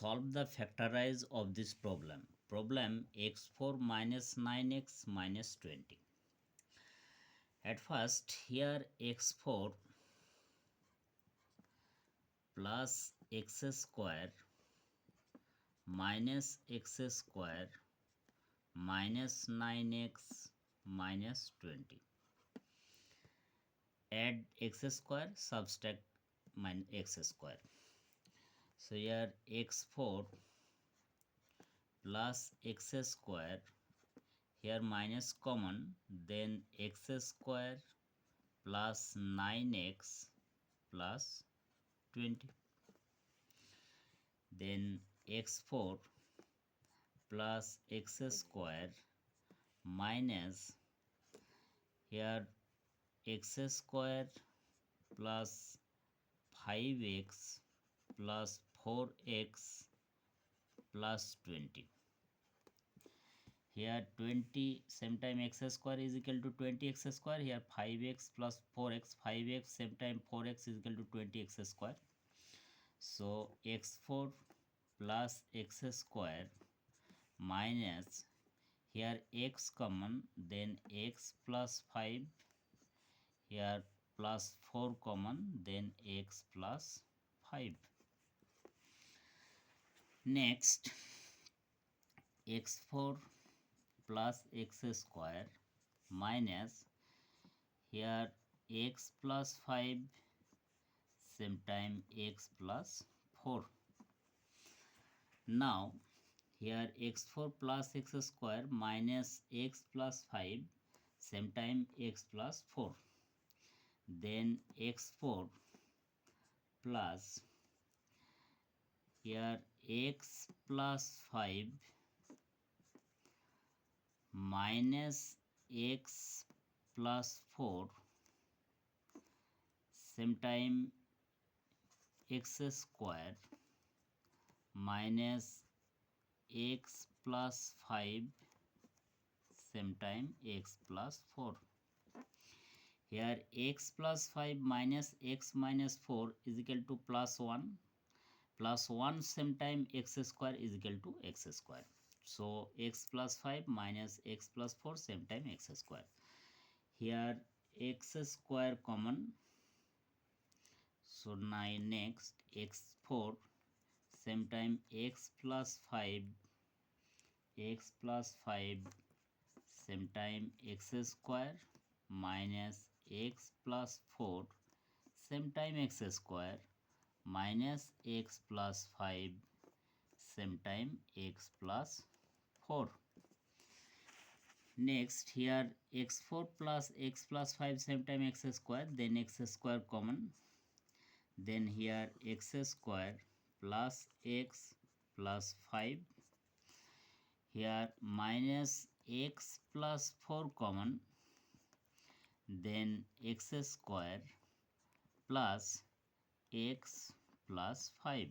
solve the factorize of this problem. Problem x4 minus 9x minus 20. At first, here x4 plus x square minus x square minus 9x minus 20. Add x square, subtract minus x square. So here x4 plus x square, here minus common, then x square plus 9x plus 20. Then x4 plus x square minus here x square plus 5x plus 4x plus 20. Here 20 same time x square is equal to 20x square. Here 5x plus 4x, 5x same time 4x is equal to 20x square. So x4 plus x square minus here x common, then x plus 5, here plus 4 common, then x plus 5. Next, x4 plus x square minus here x plus 5 same time x plus 4. Now here x4 plus x square minus x plus 5 same time x plus 4. Then x4 plus here x plus 5 minus x plus 4 same time x square minus x plus 5 same time x plus 4. Here x plus 5 minus x minus 4 is equal to plus 1. Plus 1 same time x square is equal to x square. So x plus 5 minus x plus 4 same time x square. Here x square common. So now next x4 same time x plus 5 same time x square minus x plus 4 same time x square minus x plus 5 same time x plus 4. Next here x4 plus x plus 5 same time x square, then x square common, then here x square plus x plus 5, here minus x plus 4 common, then x square plus x plus 5.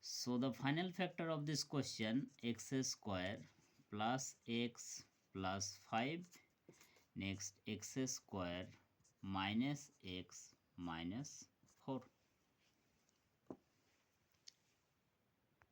So the final factor of this question x square plus x plus 5, next x square minus x minus